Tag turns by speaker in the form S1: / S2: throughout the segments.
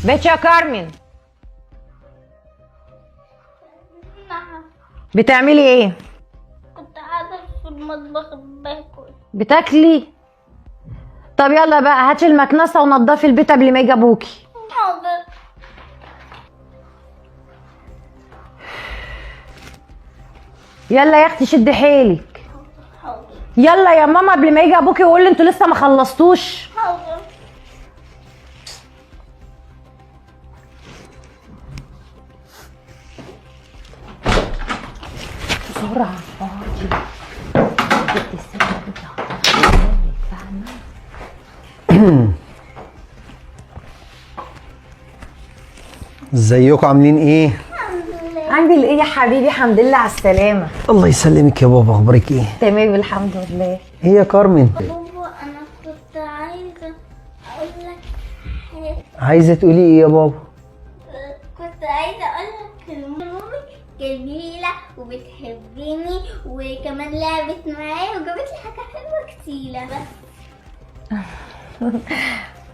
S1: بيت يا كارمن.
S2: نعم.
S1: بتعملي ايه؟
S2: كنت قاعدة في المطبخ باكل.
S1: بتاكلي؟ طب يلا بقى هاتي المكنسه ونضفي البيت قبل ما يجي ابوكي.
S2: حاضر.
S1: يلا يا اختي شدي حيلك.
S2: حاضر.
S1: يلا يا ماما قبل ما يجي ابوكي ويقول لي انتوا لسه ما خلصتوش.
S2: حاضر.
S1: بسرعه فاضي. جبت السكه بتاعتك فاهمه؟
S3: ازيكم عاملين ايه؟
S1: عامل ايه يا حبيبي؟ الحمد لله على السلامه.
S3: الله يسلمك يا بابا، اخبارك ايه؟
S1: تمام الحمد لله.
S3: ايه يا كارمن؟
S2: بابا أنا كنت عايزة أقول لك حاجة.
S3: عايزه تقولي ايه يا بابا؟
S2: كنت عايزة أقول لك إن مامي جميلة وبتحبني وكمان لعبت معايا وجابت لي حاجة حلوة كتيرة. بس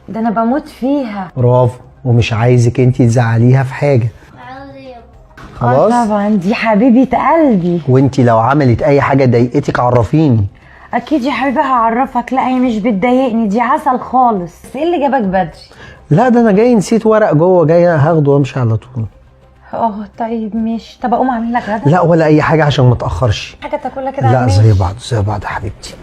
S1: ده انا بموت فيها.
S3: برافو، ومش عايزك انتي تزعليها في حاجه.
S2: عاوزة يا بابا.
S3: خلاص؟
S1: طبعا دي حبيبه قلبي.
S3: وانتي لو عملت اي حاجه ضايقتك عرفيني.
S1: اكيد يا حبيبي هعرفك. لا هي مش بتضايقني، دي عسل خالص. ايه اللي جابك بدري؟
S3: لا ده انا جاي نسيت ورق جوه، جاي هاخده وامشي على طول.
S1: طيب ماشي. طب اقوم اعمل لك غدا؟
S3: لا ولا اي حاجه عشان ما اتاخرش.
S1: حاجه تاكلها كده؟
S3: لا
S1: على
S3: زي
S1: الماشي.
S3: بعض زي بعض يا حبيبتي.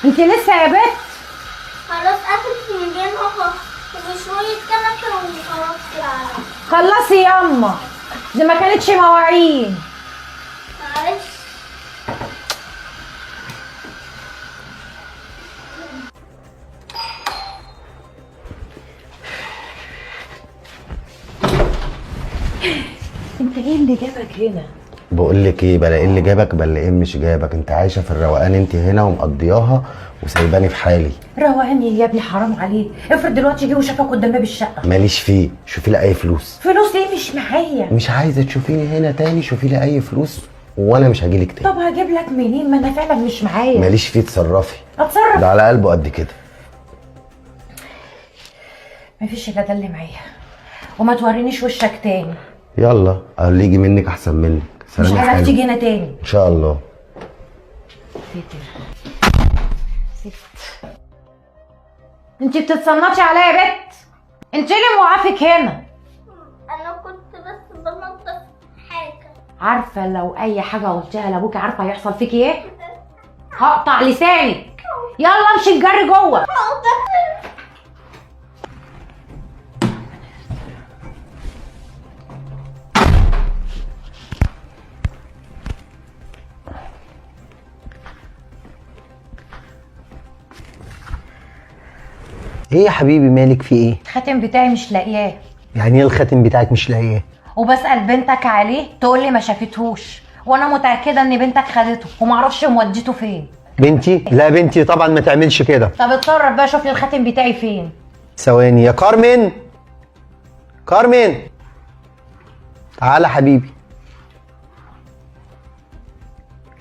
S1: انت لسه يا بت؟
S2: خلاص اخر فنجان اهو وشوية كنكة وخلاص يعني.
S1: خلصي ياما، دي ما كانتش مواعين.
S2: معلش.
S1: انت ايه اللي جابك هنا؟
S4: بقول لك ايه، بلا ايه اللي جابك بلا ايه مش جابك. انت عايشه في الروقان انت هنا ومقضياها وسايباني في حالي.
S1: روقاني يا ابني حرام عليك. افرض دلوقتي جه وشافك قدام باب الشقه.
S4: ماليش فيه، شوفي لي اي فلوس.
S1: فلوس ايه؟ مش معايا.
S4: مش عايزه تشوفيني هنا تاني، شوفي لي اي فلوس وانا مش هجيلك تاني.
S1: طب هجيب لك منين؟ ما انا فعلا مش معايا.
S4: ماليش فيه، اتصرفي.
S1: اتصرف؟
S4: ده على قلبه قد كده.
S1: مفيش الا ده اللي معايا، وما تورينيش وشك تاني.
S4: يلا اللي يجي منك احسن منك.
S1: مش
S4: سلام يا
S1: عايزك
S4: حلو.
S1: تيجي هنا تاني.
S4: ان شاء الله.
S1: انت بتتصنطي عليا يا بت؟ انت اللي موقفك هنا.
S2: انا كنت بس بنضف حاجة.
S1: عارفه لو اي حاجه قلتها لابوك عارفه هيحصل فيكي ايه؟ هقطع لسانك. يلا امشي الجري جوه.
S3: ايه يا حبيبي مالك في ايه؟
S1: الخاتم بتاعي مش لاقياه،
S3: يعني ايه الخاتم بتاعك مش لاقيه؟
S1: وبسأل بنتك عليه تقول لي ما شافتهوش، وانا متأكدة ان بنتك خدته ومعرفش موديته فين.
S3: بنتي؟ لا بنتي طبعا ما تعملش كده.
S1: طب اتصرف بقى، شوف لي الخاتم بتاعي فين.
S3: ثواني يا كارمن. كارمن تعالى حبيبي.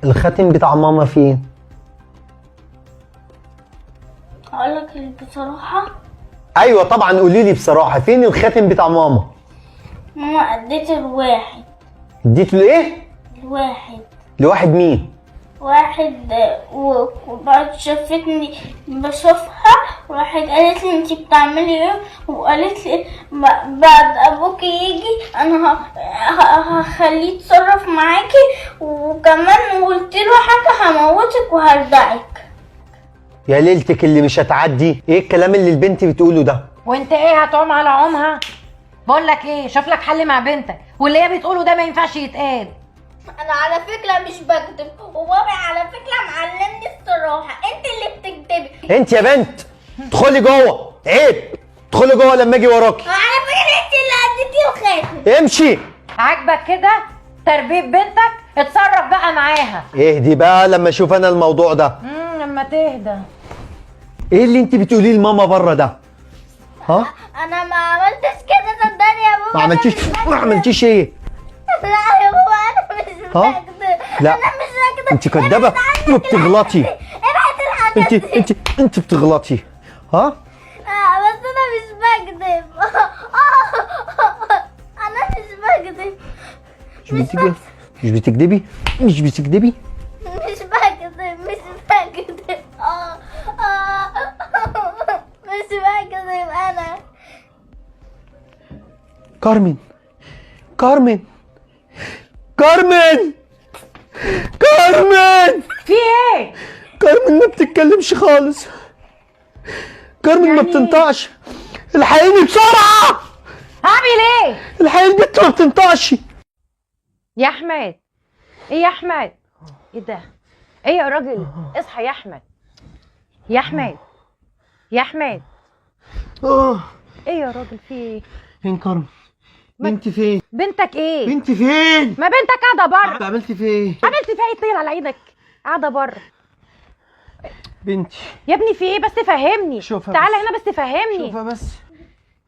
S3: الخاتم بتاع ماما فين؟
S2: اقولك بصراحة
S3: ايوه طبعا قولي لي بصراحه، فين الخاتم بتاع ماما؟
S2: ماما اديت الواحد.
S3: اديته لايه؟
S2: الواحد.
S3: لواحد مين؟
S2: واحد وبعد شافتني بشوفها وراحت قالت لي انتي بتعملي ايه، وقالت لي بعد ابوكي يجي انا هخليه يتصرف معاكي، وكمان قلت له حاجه هموتك وهردعك.
S3: يا ليلتك اللي مش هتعدي، ايه الكلام اللي البنت بتقوله ده؟
S1: وانت ايه هتقوم على عمها؟ بقول لك ايه، شوف لك حل مع بنتك، واللي هي بتقوله ده ما ينفعش يتقال.
S2: انا على فكره مش بكذب، وبابي على فكره معلمني الصراحه، انت اللي بتكذبي.
S3: انت يا بنت ادخلي جوه، عيب ادخلي جوه لما اجي وراكي.
S2: على فكره انت اللي اديتي الخاتم.
S3: امشي.
S1: عاجبك كده تربية بنتك؟ اتصرف بقى معاها.
S3: اهدي بقى لما اشوف انا الموضوع ده.
S1: لما تهدى.
S3: ايه اللي انت بتقوليه لماما بره ده؟ ها؟
S2: انا ما عملتش كده صدقني يا بابا.
S3: ما عملتيش ايه؟
S2: لا يا بابا انا مش
S3: ها؟
S2: بكذب.
S3: لا
S2: انا مش بكذب.
S3: انت كدابه وبتغلطي.
S2: ابعت الحاجات دي.
S3: انت بتغلطي. ها
S2: بس انا مش بكذب. انا مش بكذب.
S3: مش بتكدبي. مش بتكدبي.
S2: مش بكذب. مش بكذب. مش بكذب انا.
S3: كارمن كارمن كارمن كارمن
S1: في ايه؟
S3: كارمن ما بتتكلمش خالص. كارمن ما
S1: يعني
S3: بتنطقش. الحقيني بسرعة.
S1: هعمل ايه؟
S3: الحقيني البنت ما بتنطقش.
S1: يا احمد، ايه يا احمد؟ ايه ده؟ ايه يا راجل؟ اصحى يا احمد. يا احمد، يا احمد، ايه يا راجل في ايه؟
S3: فين كارمن؟ بنتي فين؟
S1: بنتك ايه؟
S3: بنتي فين؟
S1: ما بنتك قاعده بره.
S3: عملتي فين؟
S1: عملت فيها ايه؟ طير على عينك، قاعده بره.
S3: بنتي
S1: يا ابني في ايه بس؟ فهمني.
S3: شوفها
S1: تعالى
S3: بس.
S1: هنا بس فهمني.
S3: شوفها بس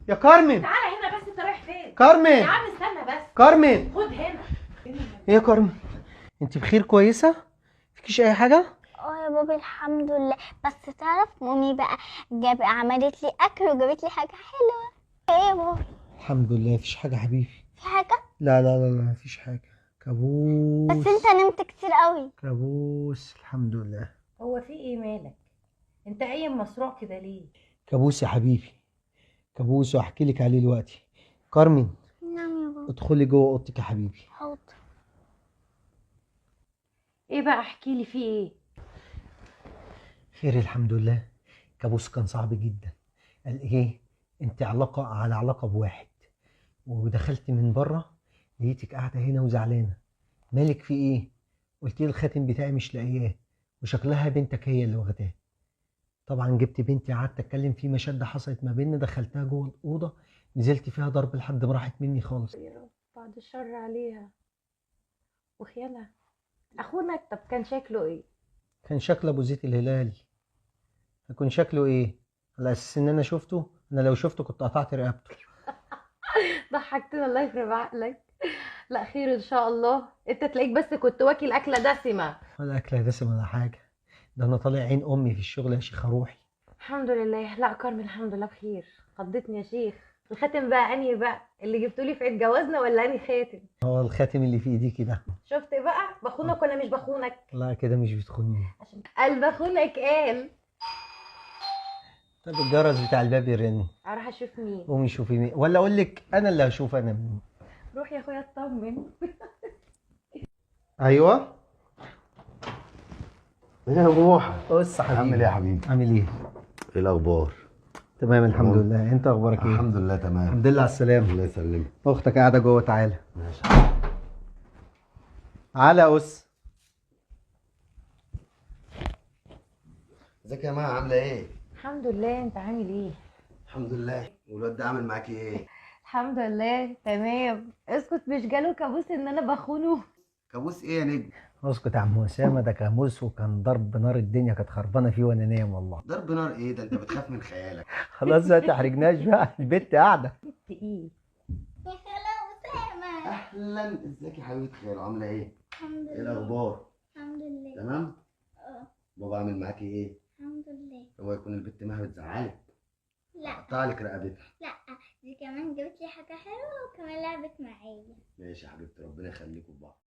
S3: يا كارمن.
S1: تعالى هنا بس، انت رايح فين؟ يا
S3: كارمن
S1: عم استنى بس،
S3: كارمن.
S1: خد هنا.
S3: ايه يا كارمن؟ انت بخير؟ كويسة؟ مفيكيش اي حاجة؟
S2: يا بابي الحمد لله. بس تعرف مامي بقى عملت لي اكل وجابت لي حاجه حلوه. ايه يا بابا؟
S3: الحمد لله مفيش حاجة حبيبي.
S2: في حاجه؟
S3: لا لا لا لا مفيش حاجة. كابوس.
S2: بس انت نمت كتير قوي.
S3: كابوس الحمد لله.
S1: هو في ايه مالك؟ انت قايم مسروع كده ليه؟
S3: كابوس يا حبيبي. كابوس وهحكي لك عليه دلوقتي. كارمن
S2: نعم يا بابا.
S3: ادخلي جوه اوضتك يا حبيبي.
S2: حاضر.
S1: ايه بقى؟ احكي لي في ايه؟
S3: خير الحمد لله. كابوس كان صعب جدا. قال ايه؟ انت علاقة على علاقة بواحد، ودخلت من بره لقيتك قاعدة هنا وزعلانة. مالك في ايه؟ قلت لي الخاتم بتاعي مش لاقياه، وشكلها بنتك هي اللي واخداه. طبعا جبت بنتي قعدت اتكلم في مشاده حصلت ما بيننا، دخلتها جوه الاوضه نزلت فيها ضرب لحد ما راحت مني خالص.
S1: يا رب بعد الشر عليها وخيانة. اخونا طب كان شكله ايه؟
S3: كان شكله ابو زيت الهلالي. هيكون شكله ايه؟ على اساس ان انا شفته؟ انا لو شفته كنت قطعت رقبته.
S1: ضحكتنا الله يخرب عقلك. لا خير ان شاء الله. انت تلاقيك بس كنت واكل اكله دسمه.
S3: ولا اكله دسم ولا حاجه. ده انا طالع عين امي في الشغل يا شيخه روحي.
S1: الحمد لله. لا كارمن الحمد لله بخير. خضتني يا شيخ. الخاتم بقى انهي بقى؟ اللي جبتولي في عيد جوازنا ولا انهي خاتم؟
S3: هو الخاتم اللي في ايديكي ده.
S1: شفت بقى؟ بخونك ولا مش بخونك؟
S3: لا كده مش بتخوني.
S1: عشان قال بخونك قال.
S3: طب الجرس بتاع الباب يرن.
S1: اروح اشوف مين.
S3: قومي شوفي مين، ولا اقول لك انا اللي هشوف انا مين.
S1: روح يا اخويا اطمن.
S3: ايوه.
S4: ايه يا بوحه؟
S3: بص حبيبي.
S4: عامل ايه يا حبيبي؟
S3: عامل ايه؟
S4: ايه الاخبار؟
S3: تمام الحمد
S4: تمام.
S3: لله. انت اخبارك ايه؟
S4: الحمد لله تمام.
S3: الحمد لله على السلامه.
S4: الله يسلمك.
S3: اختك قاعده جوه، تعالى.
S4: ماشي.
S3: تعالى يا اس.
S4: ازيك يا مها؟ عامله ايه؟
S1: الحمد لله. انت عامل ايه؟
S4: الحمد لله. والواد ده عامل معاكي ايه؟
S1: الحمد لله تمام. اسكت، مش جاله كابوس ان انا بخونه؟
S4: كابوس ايه يا نجم؟
S3: اسكت يا عم اسامه، ده كاموس وكان ضرب نار، الدنيا كانت خربانه فيه وانا نايم والله.
S4: ضرب نار ايه ده؟ انت بتخاف من خيالك.
S3: خلاص بقى تحرجناش بقى، البت قاعده.
S1: في ايه؟
S2: يا خالة أسامة.
S4: اهلا، ازيك يا حبيبه خير؟ عامله ايه؟
S2: الحمد
S4: ايه
S2: لله.
S4: الاخبار؟
S2: الحمد لله.
S4: تمام؟
S2: اه
S4: بابا عامل معاكي ايه؟
S2: الحمد لله.
S4: هو يكون البت مها بتزعلك؟
S2: لا
S4: قطع لك رقبتها.
S2: لا، دي كمان جابت لي حاجة حلوة وكمان لعبت معايا.
S4: ماشي يا حبيبتي، ربنا يخليكم لبعض.